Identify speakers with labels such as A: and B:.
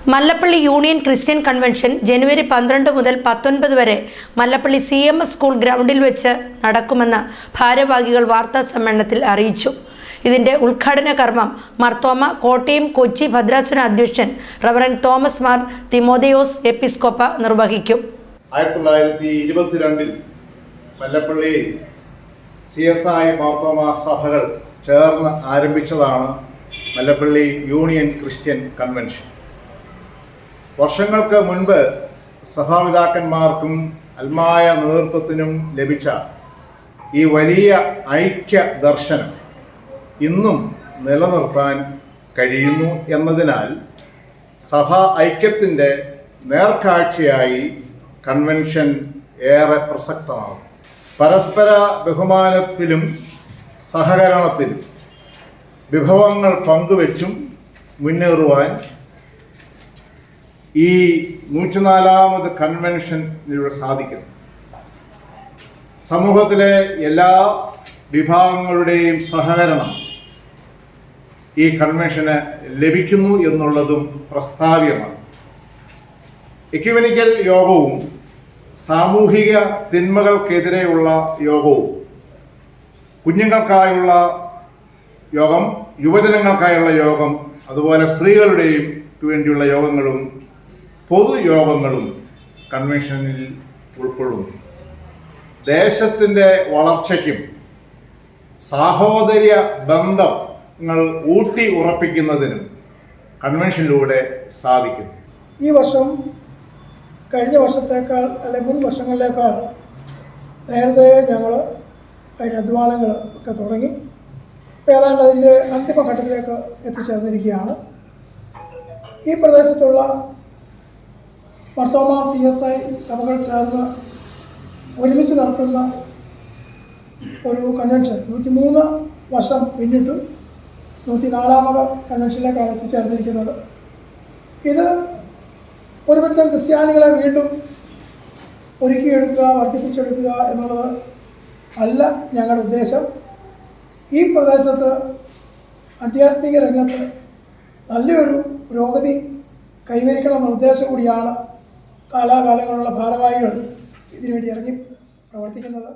A: Mallappally union Christian convention ജനുവരി 12 മുതൽ 19 വരെ Mallappally CMS school ഗ്രൗണ്ടിൽ വെച്ച് നടക്കുമെന്ന് ഭാരവാഹികൾ വാർത്താ സമ്മേളനത്തിൽ അറിയിച്ചു. ഇതിന്റെ ഉദ്ഘാടന കർമ്മം മർത്തോമ കോട്ടയം കൊച്ചി ഭദ്രാസന അധ്യക്ഷൻ റവറൻ തോമസ് മാർ തിമോഥെയോസ് എപ്പിസ്കോപ്പ നിർവഹിക്കും.
B: 1922 മല്ലപ്പള്ളി CSI മാർത്തോമ സഭകൾ ചേർന്ന് ആരംഭിച്ചതാണ് മല്ലപ്പള്ളി യൂണിയൻ ക്രിസ്ത്യൻ കൺവെൻഷൻ. വർഷങ്ങൾക്ക് മുൻപ് സഭാപിതാക്കന്മാർക്കും അൽമായ നേതൃത്വത്തിനും ലഭിച്ച ഈ വലിയ ഐക്യ ദർശനം ഇന്നും നിലനിർത്താൻ കഴിയുന്നു എന്നതിനാൽ സഭാ ഐക്യത്തിൻ്റെ നേർക്കാഴ്ചയായി കൺവെൻഷൻ ഏറെ പ്രസക്തമാകും. പരസ്പര ബഹുമാനത്തിലും സഹകരണത്തിലും വിഭവങ്ങൾ പങ്കുവെച്ചും മുന്നേറുവാൻ ഈ 104ാമത് കൺവെൻഷനിലൂടെ സാധിക്കും. സമൂഹത്തിലെ എല്ലാ വിഭാഗങ്ങളുടെയും സഹകരണം ഈ കൺവെൻഷന് ലഭിക്കുന്നു എന്നുള്ളതും പ്രസ്താവ്യമാണ്. എക്യുമെനിക്കൽ യോഗവും സാമൂഹിക തിന്മകൾക്കെതിരെയുള്ള യോഗവും കുഞ്ഞുങ്ങൾക്കായുള്ള യോഗം, യുവജനങ്ങൾക്കായുള്ള യോഗം, അതുപോലെ സ്ത്രീകളുടെയും വേണ്ടിയുള്ള യോഗങ്ങളും പൊതുയോഗങ്ങളും കൺവെൻഷനിൽ ഉൾക്കൊള്ളുന്നു. ദേശത്തിൻ്റെ വളർച്ചയ്ക്കും സാഹോദര്യ ബന്ധങ്ങൾ ഊട്ടി ഉറപ്പിക്കുന്നതിനും കൺവെൻഷനിലൂടെ സാധിക്കുന്നു.
C: ഈ വർഷം കഴിഞ്ഞ വർഷത്തേക്കാൾ അല്ലെങ്കിൽ മുൻ വർഷങ്ങളിലേക്കാൾ നേരത്തെ ഞങ്ങൾ അതിൻ്റെ അധ്വാനങ്ങൾ ഒക്കെ തുടങ്ങി. ഏതാണ്ട് അതിൻ്റെ അന്തിമഘട്ടത്തിലേക്ക് എത്തിച്ചേർന്നിരിക്കുകയാണ്. ഈ പ്രദേശത്തുള്ള മർത്തോമ CSI സഭകൾ ചേർന്ന് ഒരുമിച്ച് നടത്തുന്ന ഒരു കൺവെൻഷൻ 103 വർഷം പിന്നിട്ടും 104ാമത് കൺവെൻഷനിലേക്കാണ് എത്തിച്ചേർന്നിരിക്കുന്നത്. ഇത് ഒരുപറ്റം ക്രിസ്ത്യാനികളെ വീണ്ടും ഒരുക്കിയെടുക്കുക, വർദ്ധിപ്പിച്ചെടുക്കുക എന്നുള്ളത് അല്ല ഞങ്ങളുടെ ഉദ്ദേശം. ഈ പ്രദേശത്ത് ആധ്യാത്മിക രംഗത്ത് നല്ലൊരു പുരോഗതി കൈവരിക്കണമെന്ന ഉദ്ദേശം കൂടിയാണ് കാലാകാലങ്ങളുള്ള ഭാരവാഹികൾ ഇതിനുവേണ്ടി ഇറങ്ങി പ്രവർത്തിക്കുന്നത്.